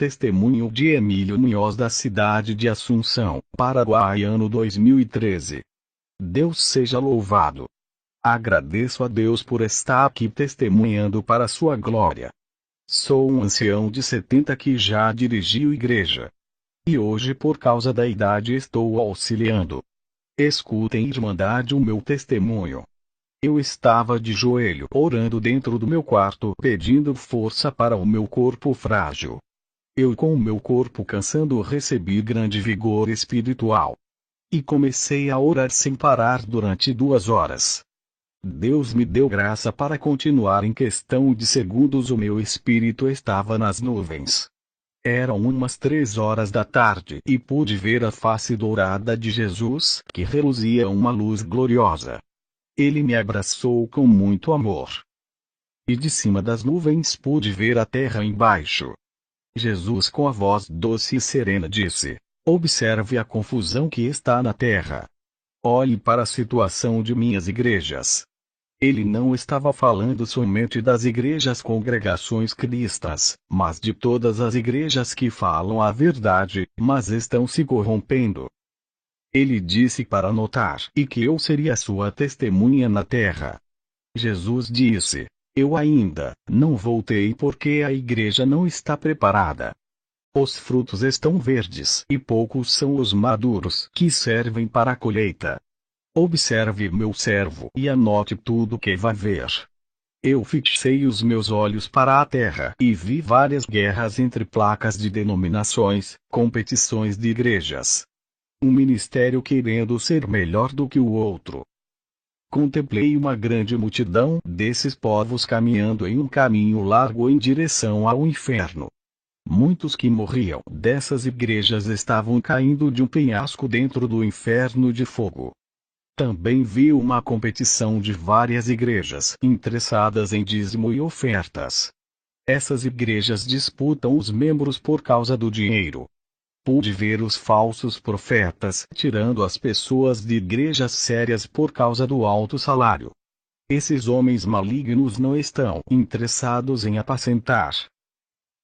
testemunho de Emílio Munhoz, da cidade de Assunção, Paraguai, ano 2013. Deus seja louvado. Agradeço a Deus por estar aqui testemunhando para sua glória. Sou um ancião de 70 que já dirigiu igreja. E hoje, por causa da idade, estou auxiliando. Escutem, Irmandade, o meu testemunho. Eu estava de joelho orando dentro do meu quarto, pedindo força para o meu corpo frágil. Eu, com o meu corpo cansando, recebi grande vigor espiritual. E comecei a orar sem parar durante 2 horas. Deus me deu graça para continuar. Em questão de segundos o meu espírito estava nas nuvens. Eram umas 3 horas da tarde e pude ver a face dourada de Jesus, que reluzia uma luz gloriosa. Ele me abraçou com muito amor. E de cima das nuvens pude ver a terra embaixo. Jesus, com a voz doce e serena, disse: observe a confusão que está na terra. Olhe para a situação de minhas igrejas. Ele não estava falando somente das igrejas congregações cristãs, mas de todas as igrejas que falam a verdade, mas estão se corrompendo. Ele disse para notar e que eu seria sua testemunha na terra. Jesus disse: eu ainda não voltei porque a igreja não está preparada. Os frutos estão verdes e poucos são os maduros que servem para a colheita. Observe meu servo e anote tudo que vai ver. Eu fixei os meus olhos para a terra e vi várias guerras entre placas de denominações, competições de igrejas. Um ministério querendo ser melhor do que o outro. Contemplei uma grande multidão desses povos caminhando em um caminho largo em direção ao inferno. Muitos que morriam dessas igrejas estavam caindo de um penhasco dentro do inferno de fogo. Também vi uma competição de várias igrejas interessadas em dízimo e ofertas. Essas igrejas disputam os membros por causa do dinheiro. Pude ver os falsos profetas tirando as pessoas de igrejas sérias por causa do alto salário. Esses homens malignos não estão interessados em apacentar.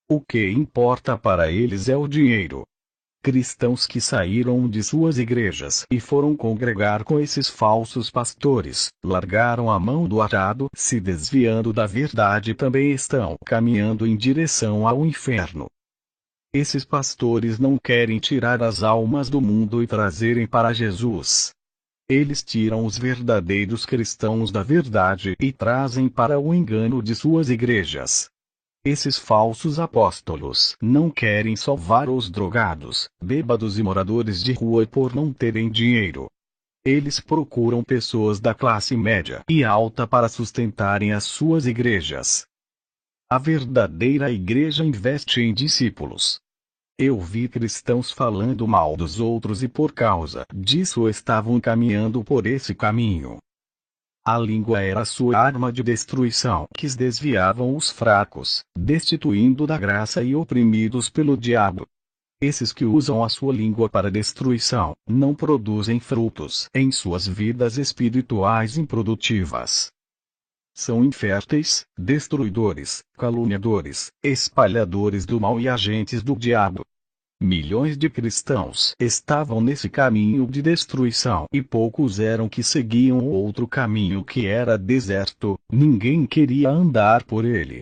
O que importa para eles é o dinheiro. Cristãos que saíram de suas igrejas e foram congregar com esses falsos pastores, largaram a mão do arado, se desviando da verdade, também estão caminhando em direção ao inferno. Esses pastores não querem tirar as almas do mundo e trazerem para Jesus. Eles tiram os verdadeiros cristãos da verdade e trazem para o engano de suas igrejas. Esses falsos apóstolos não querem salvar os drogados, bêbados e moradores de rua por não terem dinheiro. Eles procuram pessoas da classe média e alta para sustentarem as suas igrejas. A verdadeira igreja investe em discípulos. Eu vi cristãos falando mal dos outros e por causa disso estavam caminhando por esse caminho. A língua era sua arma de destruição, que desviavam os fracos, destituindo da graça e oprimidos pelo diabo. Esses que usam a sua língua para destruição, não produzem frutos em suas vidas espirituais improdutivas. São inférteis, destruidores, caluniadores, espalhadores do mal e agentes do diabo. Milhões de cristãos estavam nesse caminho de destruição e poucos eram que seguiam o outro caminho que era deserto, ninguém queria andar por ele.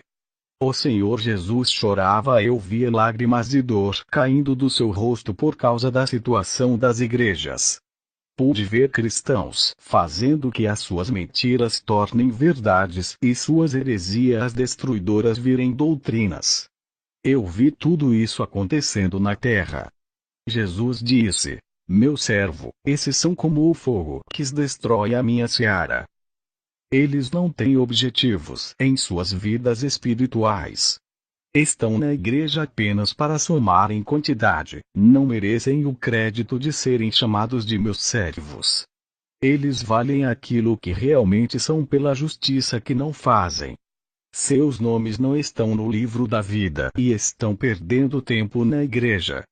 O Senhor Jesus chorava, eu via lágrimas de dor caindo do seu rosto por causa da situação das igrejas. Pude ver cristãos fazendo que as suas mentiras tornem verdades e suas heresias destruidoras virem doutrinas. Eu vi tudo isso acontecendo na terra. Jesus disse: meu servo, esses são como o fogo que destrói a minha seara. Eles não têm objetivos em suas vidas espirituais. Estão na igreja apenas para somarem quantidade, não merecem o crédito de serem chamados de meus servos. Eles valem aquilo que realmente são pela justiça que não fazem. Seus nomes não estão no livro da vida e estão perdendo tempo na igreja.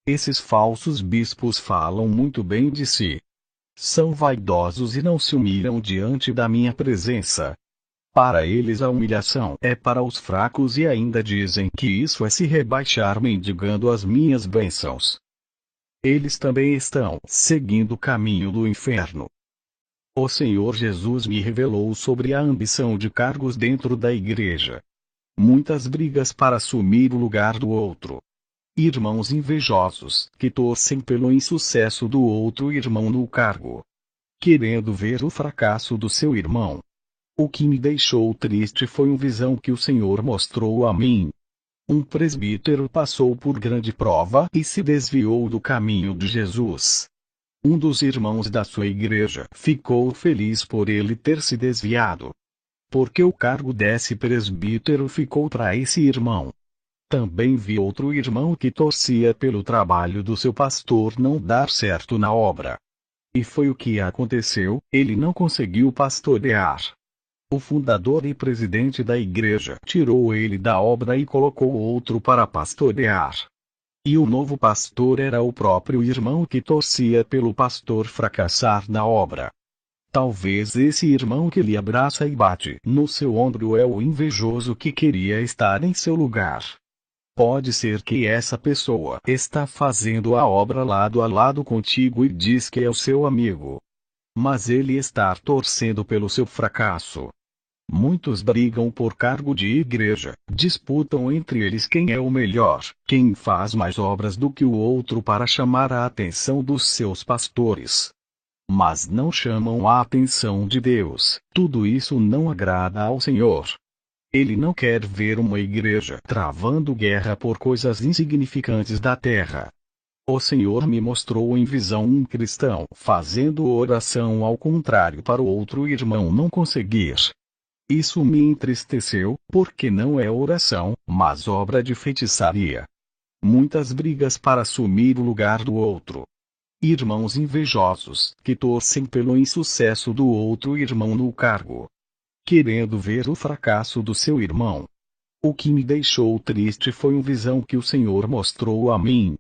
Esses falsos bispos falam muito bem de si. São vaidosos e não se humilham diante da minha presença. Para eles a humilhação é para os fracos e ainda dizem que isso é se rebaixar mendigando as minhas bênçãos. Eles também estão seguindo o caminho do inferno. O Senhor Jesus me revelou sobre a ambição de cargos dentro da igreja. Muitas brigas para assumir o lugar do outro. Irmãos invejosos que torcem pelo insucesso do outro irmão no cargo, querendo ver o fracasso do seu irmão. O que me deixou triste foi uma visão que o Senhor mostrou a mim. Um presbítero passou por grande prova e se desviou do caminho de Jesus. Um dos irmãos da sua igreja ficou feliz por ele ter se desviado, porque o cargo desse presbítero ficou para esse irmão. Também vi outro irmão que torcia pelo trabalho do seu pastor não dar certo na obra. E foi o que aconteceu, ele não conseguiu pastorear. O fundador e presidente da igreja tirou ele da obra e colocou outro para pastorear. E o novo pastor era o próprio irmão que torcia pelo pastor fracassar na obra. Talvez esse irmão que lhe abraça e bate no seu ombro é o invejoso que queria estar em seu lugar. Pode ser que essa pessoa está fazendo a obra lado a lado contigo e diz que é o seu amigo. Mas ele está torcendo pelo seu fracasso. Muitos brigam por cargo de igreja, disputam entre eles quem é o melhor, quem faz mais obras do que o outro para chamar a atenção dos seus pastores. Mas não chamam a atenção de Deus. Tudo isso não agrada ao Senhor. Ele não quer ver uma igreja travando guerra por coisas insignificantes da terra. O Senhor me mostrou em visão um cristão fazendo oração ao contrário para o outro irmão não conseguir. Isso me entristeceu, porque não é oração, mas obra de feitiçaria. Muitas brigas para assumir o lugar do outro. Irmãos invejosos, que torcem pelo insucesso do outro irmão no cargo, querendo ver o fracasso do seu irmão. O que me deixou triste foi uma visão que o Senhor mostrou a mim.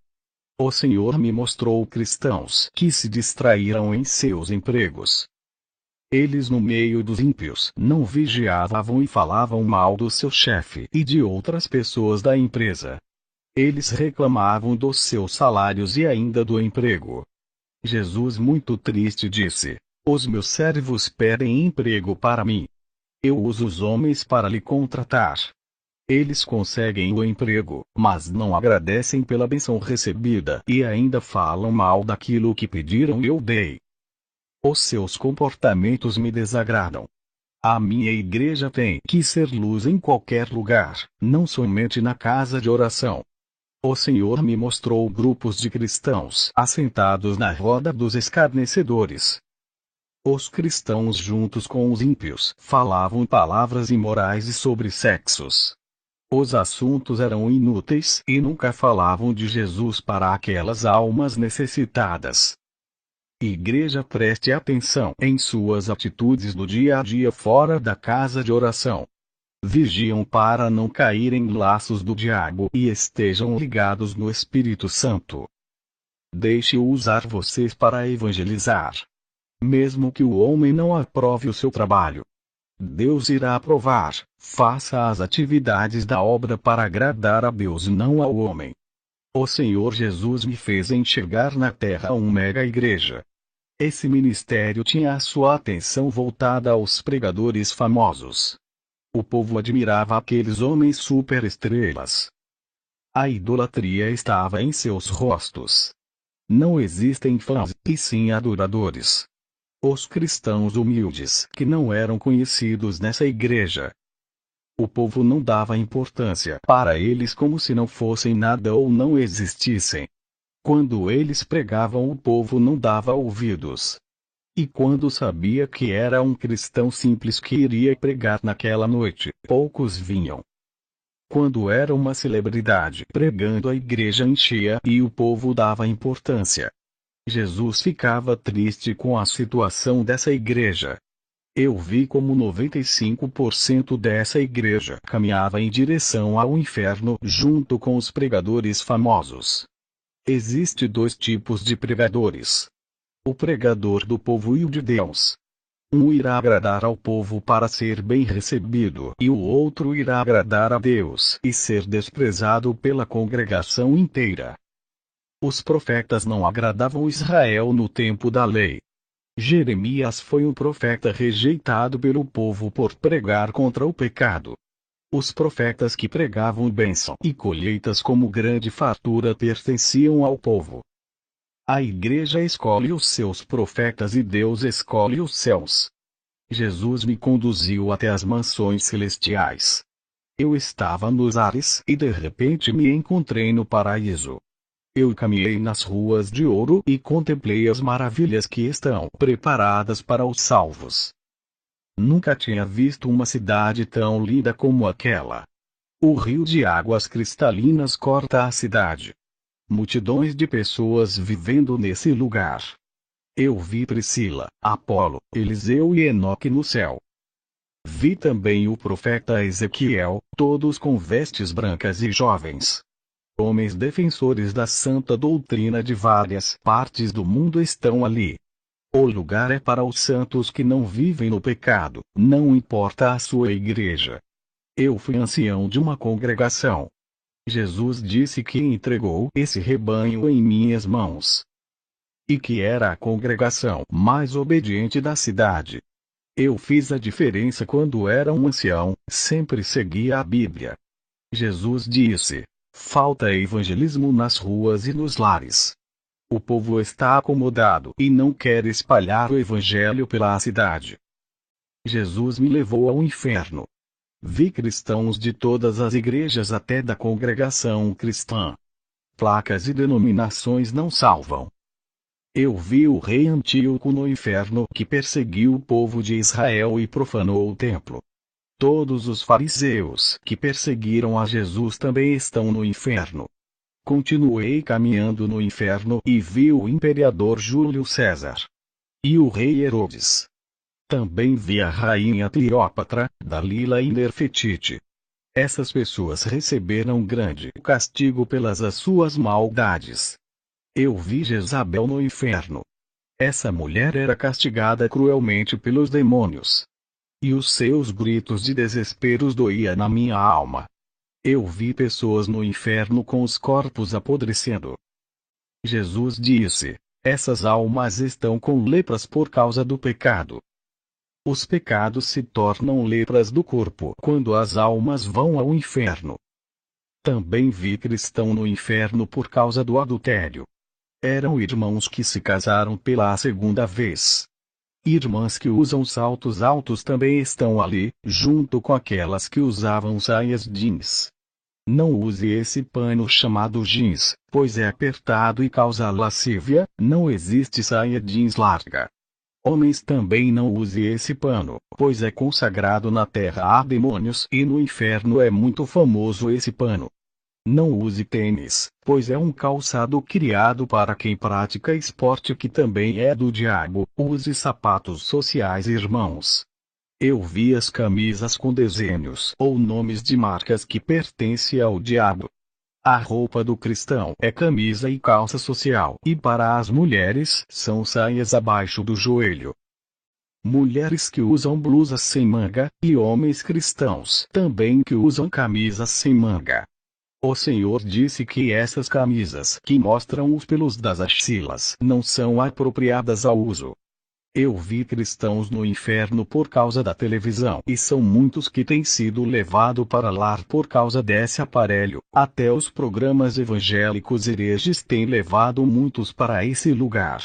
O Senhor me mostrou cristãos que se distraíram em seus empregos. Eles no meio dos ímpios não vigiavam e falavam mal do seu chefe e de outras pessoas da empresa. Eles reclamavam dos seus salários e ainda do emprego. Jesus muito triste disse: os meus servos pedem emprego para mim. Eu uso os homens para lhe contratar. Eles conseguem o emprego, mas não agradecem pela bênção recebida e ainda falam mal daquilo que pediram e eu dei. Os seus comportamentos me desagradam. A minha igreja tem que ser luz em qualquer lugar, não somente na casa de oração. O Senhor me mostrou grupos de cristãos assentados na roda dos escarnecedores. Os cristãos juntos com os ímpios falavam palavras imorais e sobre sexos. Os assuntos eram inúteis e nunca falavam de Jesus para aquelas almas necessitadas. Igreja, preste atenção em suas atitudes do dia a dia fora da casa de oração. Vigiam para não cair em laços do diabo e estejam ligados no Espírito Santo. Deixe-o usar vocês para evangelizar. Mesmo que o homem não aprove o seu trabalho, Deus irá aprovar. Faça as atividades da obra para agradar a Deus e não ao homem. O Senhor Jesus me fez enxergar na terra uma mega igreja. Esse ministério tinha a sua atenção voltada aos pregadores famosos. O povo admirava aqueles homens superestrelas. A idolatria estava em seus rostos. Não existem fãs, e sim adoradores. Os cristãos humildes que não eram conhecidos nessa igreja. O povo não dava importância para eles como se não fossem nada ou não existissem. Quando eles pregavam, o povo não dava ouvidos. E quando sabia que era um cristão simples que iria pregar naquela noite, poucos vinham. Quando era uma celebridade pregando, a igreja enchia e o povo dava importância. Jesus ficava triste com a situação dessa igreja. Eu vi como 95% dessa igreja caminhava em direção ao inferno junto com os pregadores famosos. Existem dois tipos de pregadores: o pregador do povo e o de Deus. Um irá agradar ao povo para ser bem recebido, e o outro irá agradar a Deus e ser desprezado pela congregação inteira. Os profetas não agradavam Israel no tempo da lei. Jeremias foi um profeta rejeitado pelo povo por pregar contra o pecado. Os profetas que pregavam bênção e colheitas como grande fartura pertenciam ao povo. A igreja escolhe os seus profetas e Deus escolhe os céus. Jesus me conduziu até as mansões celestiais. Eu estava nos ares e de repente me encontrei no paraíso. Eu caminhei nas ruas de ouro e contemplei as maravilhas que estão preparadas para os salvos. Nunca tinha visto uma cidade tão linda como aquela. O rio de águas cristalinas corta a cidade. Multidões de pessoas vivendo nesse lugar. Eu vi Priscila, Apolo, Eliseu e Enoque no céu. Vi também o profeta Ezequiel, todos com vestes brancas e jovens. Homens defensores da santa doutrina de várias partes do mundo estão ali. O lugar é para os santos que não vivem no pecado, não importa a sua igreja. Eu fui ancião de uma congregação. Jesus disse que entregou esse rebanho em minhas mãos. E que era a congregação mais obediente da cidade. Eu fiz a diferença quando era um ancião, sempre seguia a Bíblia. Jesus disse: falta evangelismo nas ruas e nos lares. O povo está acomodado e não quer espalhar o evangelho pela cidade. Jesus me levou ao inferno. Vi cristãos de todas as igrejas até da congregação cristã. Placas e denominações não salvam. Eu vi o rei Antíoco no inferno que perseguiu o povo de Israel e profanou o templo. Todos os fariseus que perseguiram a Jesus também estão no inferno. Continuei caminhando no inferno e vi o imperador Júlio César. E o rei Herodes. Também vi a rainha Cleópatra, Dalila e Nefertiti. Essas pessoas receberam grande castigo pelas as suas maldades. Eu vi Jezabel no inferno. Essa mulher era castigada cruelmente pelos demônios. E os seus gritos de desespero doíam na minha alma. Eu vi pessoas no inferno com os corpos apodrecendo. Jesus disse: essas almas estão com lepras por causa do pecado. Os pecados se tornam lepras do corpo quando as almas vão ao inferno. Também vi cristão no inferno por causa do adultério. Eram irmãos que se casaram pela segunda vez. Irmãs que usam saltos altos também estão ali, junto com aquelas que usavam saias jeans. Não use esse pano chamado jeans, pois é apertado e causa lascívia. Não existe saia jeans larga. Homens também não use esse pano, pois é consagrado na terra a demônios e no inferno é muito famoso esse pano. Não use tênis, pois é um calçado criado para quem pratica esporte que também é do diabo. Use sapatos sociais, irmãos. Eu vi as camisas com desenhos ou nomes de marcas que pertencem ao diabo. A roupa do cristão é camisa e calça social, e para as mulheres são saias abaixo do joelho. Mulheres que usam blusas sem manga, e homens cristãos também que usam camisas sem manga. O Senhor disse que essas camisas que mostram os pelos das axilas não são apropriadas ao uso. Eu vi cristãos no inferno por causa da televisão e são muitos que têm sido levados para lá por causa desse aparelho. Até os programas evangélicos hereges têm levado muitos para esse lugar.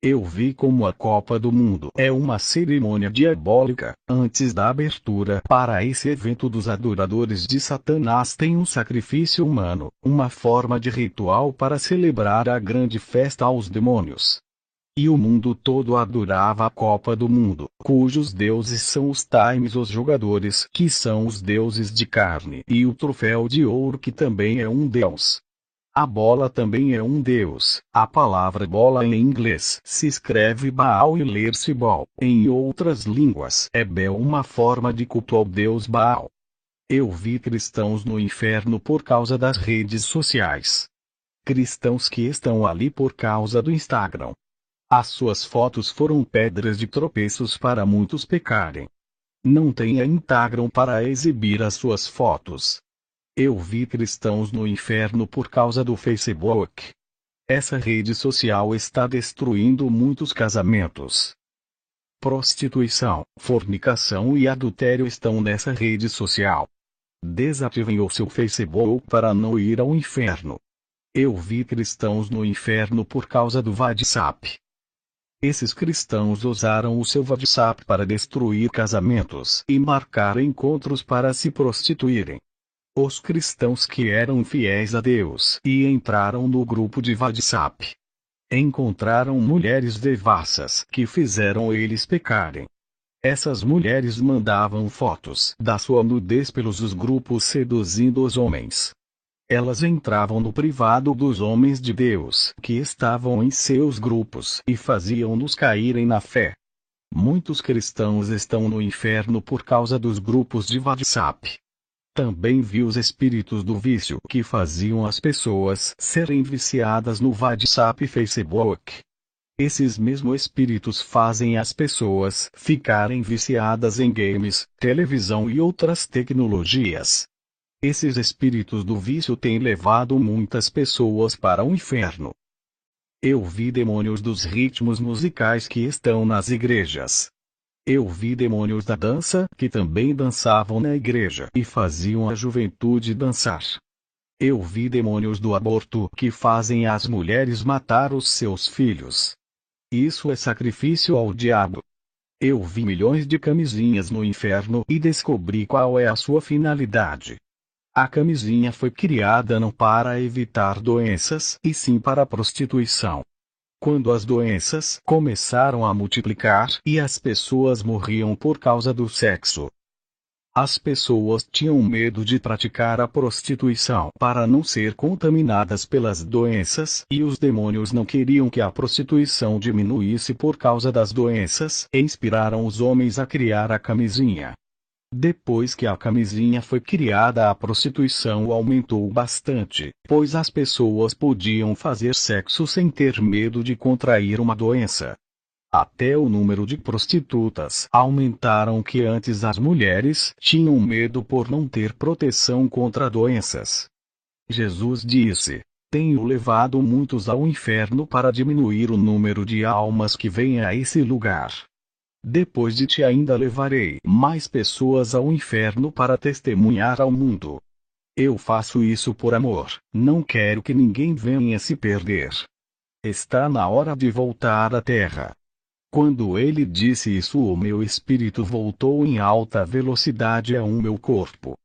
Eu vi como a Copa do Mundo é uma cerimônia diabólica. Antes da abertura para esse evento dos adoradores de Satanás tem um sacrifício humano, uma forma de ritual para celebrar a grande festa aos demônios. E o mundo todo adorava a Copa do Mundo, cujos deuses são os times, os jogadores que são os deuses de carne, e o troféu de ouro que também é um deus. A bola também é um deus. A palavra bola em inglês se escreve Baal e lê-se Bol. Em outras línguas é Bel, uma forma de culto ao deus Baal. Eu vi cristãos no inferno por causa das redes sociais. Cristãos que estão ali por causa do Instagram. As suas fotos foram pedras de tropeços para muitos pecarem. Não tem a Instagram para exibir as suas fotos. Eu vi cristãos no inferno por causa do Facebook. Essa rede social está destruindo muitos casamentos. Prostituição, fornicação e adultério estão nessa rede social. Desativem o seu Facebook para não ir ao inferno. Eu vi cristãos no inferno por causa do WhatsApp. Esses cristãos usaram o seu WhatsApp para destruir casamentos e marcar encontros para se prostituírem. Os cristãos que eram fiéis a Deus e entraram no grupo de WhatsApp encontraram mulheres devassas que fizeram eles pecarem. Essas mulheres mandavam fotos da sua nudez pelos grupos seduzindo os homens. Elas entravam no privado dos homens de Deus que estavam em seus grupos e faziam-nos caírem na fé. Muitos cristãos estão no inferno por causa dos grupos de WhatsApp. Também vi os espíritos do vício que faziam as pessoas serem viciadas no WhatsApp e Facebook. Esses mesmos espíritos fazem as pessoas ficarem viciadas em games, televisão e outras tecnologias. Esses espíritos do vício têm levado muitas pessoas para o inferno. Eu vi demônios dos ritmos musicais que estão nas igrejas. Eu vi demônios da dança que também dançavam na igreja e faziam a juventude dançar. Eu vi demônios do aborto que fazem as mulheres matar os seus filhos. Isso é sacrifício ao diabo. Eu vi milhões de camisinhas no inferno e descobri qual é a sua finalidade. A camisinha foi criada não para evitar doenças, e sim para a prostituição. Quando as doenças começaram a multiplicar e as pessoas morriam por causa do sexo, as pessoas tinham medo de praticar a prostituição para não ser contaminadas pelas doenças, e os demônios não queriam que a prostituição diminuísse por causa das doenças, e inspiraram os homens a criar a camisinha. Depois que a camisinha foi criada, a prostituição aumentou bastante, pois as pessoas podiam fazer sexo sem ter medo de contrair uma doença. Até o número de prostitutas aumentaram, que antes as mulheres tinham medo por não ter proteção contra doenças. Jesus disse: "Tenho levado muitos ao inferno para diminuir o número de almas que vêm a esse lugar. Depois de ti ainda levarei mais pessoas ao inferno para testemunhar ao mundo. Eu faço isso por amor, não quero que ninguém venha se perder. Está na hora de voltar à terra." Quando ele disse isso, o meu espírito voltou em alta velocidade ao meu corpo.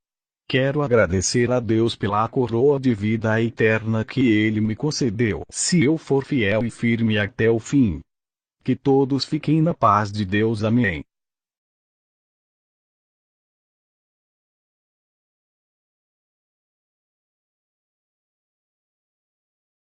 Quero agradecer a Deus pela coroa de vida eterna que ele me concedeu, se eu for fiel e firme até o fim. Que todos fiquem na paz de Deus. Amém.